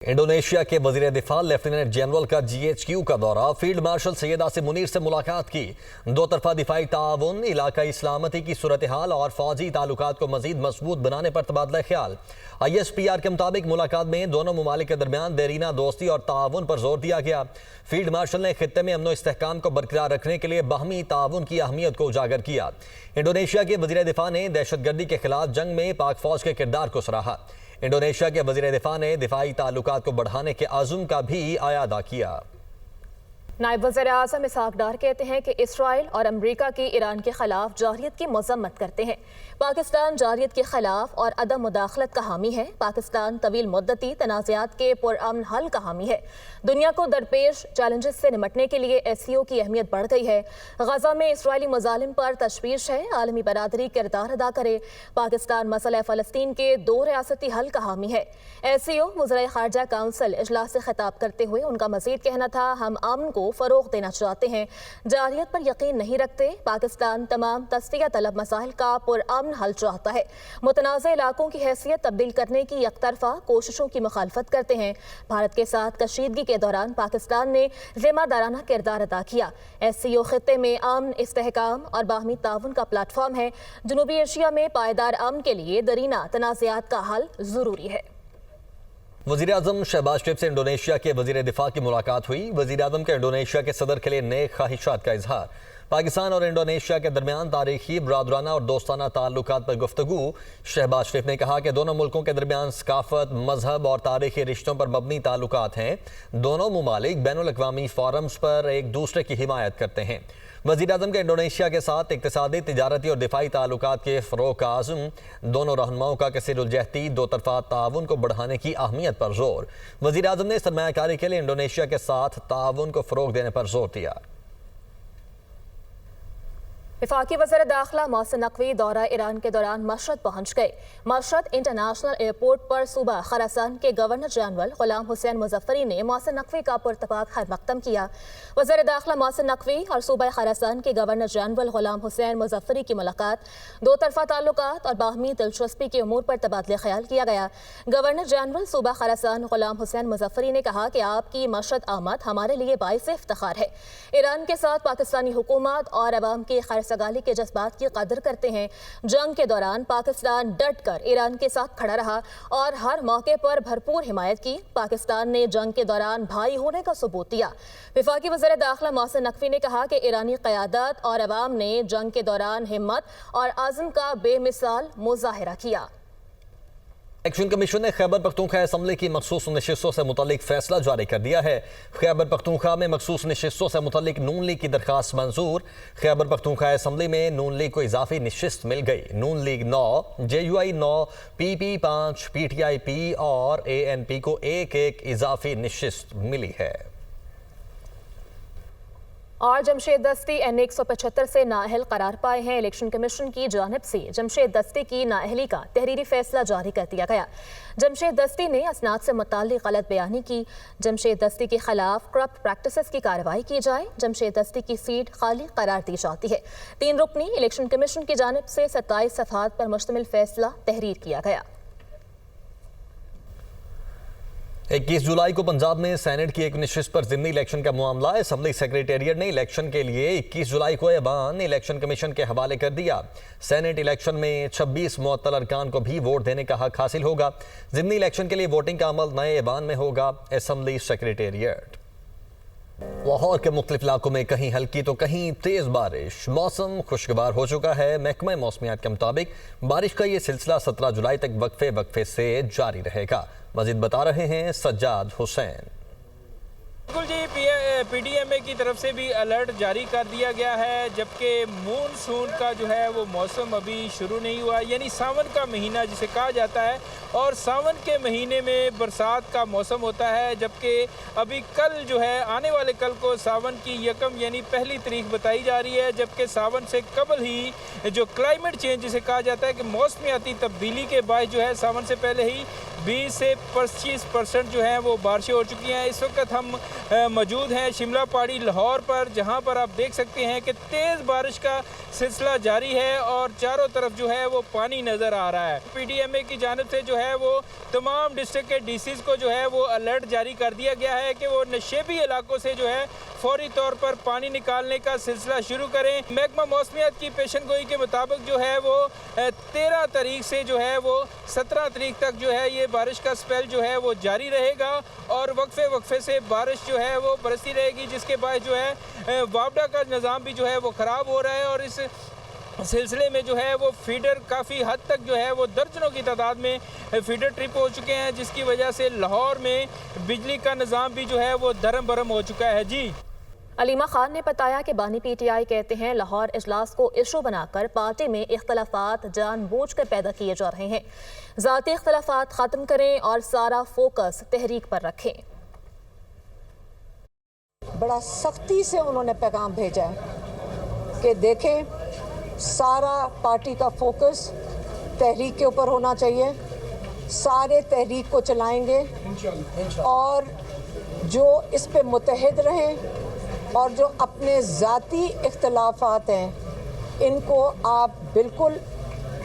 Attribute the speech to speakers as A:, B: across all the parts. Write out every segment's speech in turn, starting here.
A: Indonesia के वजीर दिफा लेफ्टिनेंट जनरल का GHQ का दौरा, फील्ड मार्शल सैयद आसिम मुनीर से मुलाकात की। दो तरफा दिफाई ताउन, इलाकाई सलामती की सूरत हाल और फौजी ताल्लुकात को मजीद मजबूत बनाने पर तबादला ख्याल। ISPR के मुताबिक मुलाकात में दोनों ममालिक के दरमियान देरीना दोस्ती और ताउन पर जोर दिया गया। फील्ड मार्शल ने खित्ते में अमन इस्तेहकाम को बरकरार रखने के लिए बाहमी ताउन की अहमियत को उजागर किया। इंडोनेशिया के वजीर दिफा ने दहशतगर्दी के खिलाफ जंग में पाक फौज के किरदार को सराहा। इंडोनेशिया के वजीर दिफा ने दिफाई ताल्लुकात को बढ़ाने के आज़म का भी आयादा किया।
B: नायब वज़ीर-ए-आज़म इसहाक डार कहते हैं कि इसराइल और अमरीका की ईरान के खिलाफ जारियत की मज़म्मत करते हैं। पाकिस्तान जारियत के खिलाफ और अदम मुदाखलत का हामी है। पाकिस्तान तवील मुद्दती तनाज़ात के पुरअमन हल का हामी है। दुनिया को दरपेश चैलेंजेस से निमटने के लिए SCO की अहमियत बढ़ गई है। गजा में इसराइली मज़ालिम पर तशवीश है। आलमी बरादरी किरदार अदा करे। पाकिस्तान मसला फ़लस्तीन के दो रियासती हल का हामी है। SCO वज़ीर ख़ारजा काउंसिल इजलास से खिताब करते हुए उनका मज़ीद कहना था, हम अमन को फ़रोग़ देना चाहते हैं, जारियत पर यकीन नहीं रखते। पाकिस्तान तमाम तस्फिया तलब मसाइल का पुरअमन हल चाहता है। मुतनाज़ इलाकों की हैसियत तब्दील करने की यकतरफा कोशिशों की मुखालफत करते हैं। भारत के साथ कशीदगी के दौरान पाकिस्तान ने ज़िम्मेदाराना किरदार अदा किया। SCO खित्ते में अमन, इस्तेहकाम और बाहमी ताउन का प्लेटफॉर्म है। जनूबी एशिया में पायदार अमन के लिए दरीना तनाज़ात का हल ज़रूरी है।
A: वज़ीर आज़म शहबाज शरीफ से इंडोनेशिया के वज़ीर दिफा की मुलाकात हुई। वज़ीर आज़म के इंडोनेशिया के सदर के लिए नए ख्वाहिशात का इजहार। पाकिस्तान और इंडोनेशिया के दरमियान तारीखी, बरादराना और दोस्ताना ताल्लुकात पर गुफ्तगू। शहबाज शरीफ ने कहा कि दोनों मुल्कों के दरमियान सकाफत, मजहब और तारीखी रिश्तों पर मबनी ताल्लुकात हैं। दोनों ममालिक बैनुल अक़वामी फोरम्स पर एक दूसरे की हिमायत करते हैं। वज़ीर आज़म के इंडोनेशिया के साथ इक़्तिसादी, तिजारती और दिफाई ताल्लुकात के फ़रोग़ का आज़म। दोनों रहनुमाओं का कसीरुल-जहती दो तरफ़ा ताउन को बढ़ाने की अहमियत पर जोर। वज़ीर आज़म ने सरमायाकारी के लिए इंडोनेशिया के साथ ताउन को फ़रोग़ देने पर जोर दिया।
B: वफाकी वज़ीर दाखिला मोहसिन नकवी दौरा ईरान के दौरान मशहद पहुँच गए। मशहद इंटरनेशनल एयरपोर्ट पर सूबा खरासान के गवर्नर जनरल गुलाम हुसैन मुज़फ़्फ़री ने मोहसिन नकवी का पुरतपाक खैर मक़दम किया। वज़ीर दाखिला मोहसिन नकवी और सूबा खरासान के गवर्नर जनरल गुलाम हुसैन मुज़फ़्फ़री की मुलाकात, दो तरफ़ा ताल्लुकात और बाहमी दिलचस्पी के उमूर पर तबादला ख्याल किया गया। गवर्नर जनरल सूबा खरासान गुलाम हुसैन मुज़फ़्फ़री ने कहा कि आपकी मशहद आमद हमारे लिए बाइस इफ्तिखार है। ईरान के साथ पाकिस्तानी हुकूमत और अवाम की सगाली के जज्बात की कदर करते हैं। जंग के दौरान पाकिस्तान डट कर ईरान के साथ खड़ा रहा और हर मौके पर भरपूर हिमायत की। पाकिस्तान ने जंग के दौरान भाई होने का सबूत दिया। वफाकी वज़ीर दाखिला मोहसिन नकवी ने कहा कि ईरानी क़यादत और अवाम ने जंग के दौरान हिम्मत और आज़म का बेमिसाल मुज़ाहिरा किया।
A: इलेक्शन कमीशन ने खैबर पख्तूनख्वा असम्बली की मखसूस नशिस्तों से मुतल्लिक फैसला जारी कर दिया है। खैबर पख्तूनख्वा में मखसूस नशिस्तों से मुतल्लिक नून लीग की दरखास्त मंजूर। खैबर पख्तूनख्वा असम्बली में नून लीग को इजाफी नशिस्त मिल गई। नून league 9, JUI 9, PP 5, PTI P और ANP को एक एक इजाफी नशिस्त मिली है।
B: और जमशेद दस्ती N 175 से नाअहल करार पाए हैं। इलेक्शन कमीशन की जानिब से जमशेद दस्ती की नाअहली का तहरीरी फैसला जारी कर दिया गया। जमशेद दस्ती ने असनाद से मुताल्लिक़ गलत बयानी की। जमशेद दस्ती के खिलाफ करप्ट प्रैक्टिसेस की कार्रवाई की जाए। जमशेद दस्ती की सीट खाली करार दी जाती है। 3 रुकनी इलेक्शन कमीशन की जानिब से 27 सफ़हात पर मुश्तमिल फैसला तहरीर किया गया।
A: 21 जुलाई को पंजाब में सेनेट की एक नशिस्त पर ज़िमनी इलेक्शन का मामला। असम्बली सेक्रेटेरिएट ने इलेक्शन के लिए 21 जुलाई को ऐवान इलेक्शन कमीशन के हवाले कर दिया। सेनेट इलेक्शन में 26 मुअत्तल अरकान को भी वोट देने का हक हासिल होगा। ज़िमनी इलेक्शन के लिए वोटिंग का अमल नए ऐवान में होगा। Assembly secretariat. लाहौर के मुख्तलिफ इलाकों में कहीं हल्की तो कहीं तेज बारिश। मौसम खुशगवार हो चुका है। महकमा मौसमियात के मुताबिक बारिश का ये सिलसिला 17 जुलाई तक वक्फे वक्फे से जारी रहेगा। मजीद बता रहे हैं सज्जाद हुसैन।
C: बिल्कुल जी, PDMA की तरफ से भी अलर्ट जारी कर दिया गया है। जबकि मानसून का जो है वो मौसम अभी शुरू नहीं हुआ, यानी सावन का महीना जिसे कहा जाता है, और सावन के महीने में बरसात का मौसम होता है। जबकि अभी कल जो है, आने वाले कल को सावन की यकम यानी पहली तारीख बताई जा रही है। जबकि सावन से कबल ही जो क्लाइमेट चेंज जिसे कहा जाता है कि मौसमियाती तब्दीली के बायस जो है सावन से पहले ही 20 से 25% जो है वो बारिशें हो चुकी हैं। इस वक्त हम मौजूद हैं शिमला पहाड़ी लाहौर पर, जहां पर आप देख सकते हैं कि तेज़ बारिश का सिलसिला जारी है और चारों तरफ जो है वो पानी नज़र आ रहा है। PDMA की जानिब से जो है वो तमाम डिस्ट्रिक्ट के DCs को जो है वो अलर्ट जारी कर दिया गया है कि वो नशेबी इलाकों से जो है फौरी तौर पर पानी निकालने का सिलसिला शुरू करें। महकमा मौसमियात की पेशन गोई के मुताबिक जो है वो 13 तारीख से जो है वो 17 तारीख तक जो है ये बारिश का स्पेल जो है वो जारी रहेगा और वक्फे से बारिश जो है वो बरसती रहेगी, जिसके बाद जो है वापडा का निज़ाम भी जो है वो ख़राब हो रहा है और इस सिलसिले में जो है वो फीडर काफ़ी हद तक जो है वो दर्जनों की तादाद में फीडर ट्रिप हो चुके हैं, जिसकी वजह से लाहौर में बिजली का निज़ाम भी जो है वो दरम बरम हो चुका है। जी
B: अलीमा खान ने बताया कि बानी PTI कहते हैं लाहौर इजलास को इशू बनाकर पार्टी में इख्तलाफात जानबूझकर पैदा किए जा रहे हैं। ज़ाती इख्तलाफात ख़त्म करें और सारा फोकस तहरीक पर रखें।
D: बड़ा सख्ती से उन्होंने पैगाम भेजा है कि देखें सारा पार्टी का फोकस तहरीक के ऊपर होना चाहिए, सारे तहरीक को चलाएंगे और जो इस पे मुतहद रहें और जो अपने ज़ाती इख्तलाफात हैं इनको आप बिल्कुल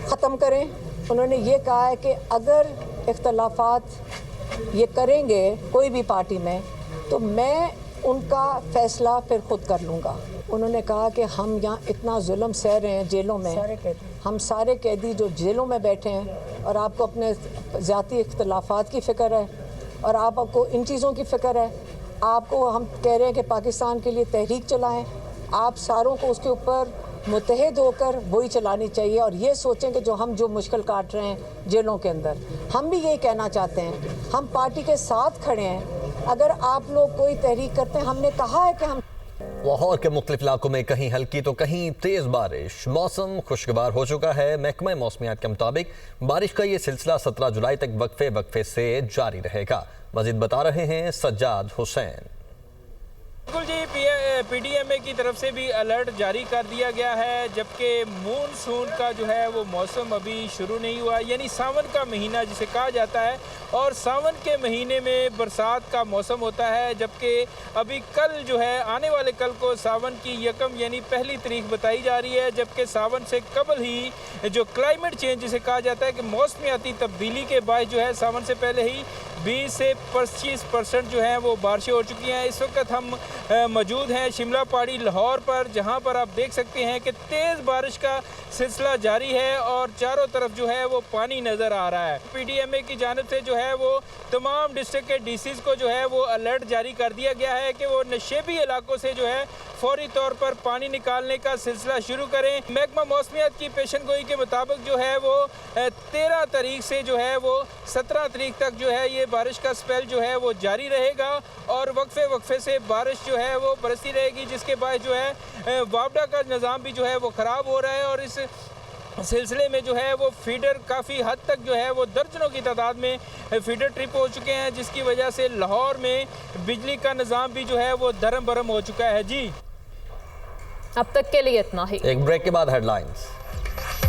D: ख़त्म करें। उन्होंने ये कहा है कि अगर इख्तलाफात ये करेंगे कोई भी पार्टी में तो मैं उनका फ़ैसला फिर ख़ुद कर लूँगा। उन्होंने कहा कि हम यहाँ इतना जुल्म सह रहे हैं जेलों में, हम सारे कैदी जो जेलों में बैठे हैं और आपको अपने ज़ाती इख्तलाफात की फ़िक्र है और आपको इन चीज़ों की फ़िक्र है, आपको हम कह रहे हैं कि पाकिस्तान के लिए तहरीक चलाएं, आप सारों को उसके ऊपर मुत्तहिद होकर वही चलानी चाहिए और ये सोचें कि जो मुश्किल काट रहे हैं जेलों के अंदर, हम भी यही कहना चाहते हैं, हम पार्टी के साथ खड़े हैं। अगर आप लोग कोई तहरीक करते हैं, हमने कहा है कि हम
A: लाहौर के मुख्तलिफ इलाकों में कहीं हल्की तो कहीं तेज़ बारिश, मौसम खुशगवार हो चुका है। महकमा मौसमियात के मुताबिक बारिश का ये सिलसिला 17 जुलाई तक वक्फे से जारी रहेगा। मज़ीद बता रहे हैं सज्जाद हुसैन।
C: बिल्कुल जी, PDMA की तरफ से भी अलर्ट जारी कर दिया गया है, जबकि मानसून का जो है वो मौसम अभी शुरू नहीं हुआ, यानी सावन का महीना जिसे कहा जाता है और सावन के महीने में बरसात का मौसम होता है। जबकि अभी कल जो है आने वाले कल को सावन की यकम यानी पहली तारीख बताई जा रही है, जबकि सावन से कबल ही जो क्लाइमेट चेंज जिसे कहा जाता है कि मौसमियाती तब्दीली के बाद जो है सावन से पहले ही 20 से 25% जो है वो बारिशें हो चुकी हैं। इस वक्त हम मौजूद हैं शिमला पहाड़ी लाहौर पर, जहां पर आप देख सकते हैं कि तेज़ बारिश का सिलसिला जारी है और चारों तरफ जो है वो पानी नज़र आ रहा है। PDMA की जानिब से जो है वो तमाम डिस्ट्रिक्ट के DCs को जो है वो अलर्ट जारी कर दिया गया है कि वो नशेबी इलाकों से जो है फौरी तौर पर पानी निकालने का सिलसिला शुरू करें। महकमा मौसमियात की पेशन गोई के मुताबिक जो है वो 13 तारीख से जो है वो 17 तारीख तक जो है ये बारिश का स्पेल जो है वो जारी रहेगा और वक्फे से बारिश जो है वो बरसती रहेगी, जिसके बाद जो है वापडा का निज़ाम भी जो है वो ख़राब हो रहा है और इस सिलसिले में जो है वो फीडर काफ़ी हद तक जो है वो दर्जनों की तादाद में फीडर ट्रिप हो चुके हैं, जिसकी वजह से लाहौर में बिजली का निज़ाम भी जो है वो दरम बरम हो चुका है। जी
B: अब तक के लिए इतना ही।
A: एक ब्रेक के बाद हेडलाइंस।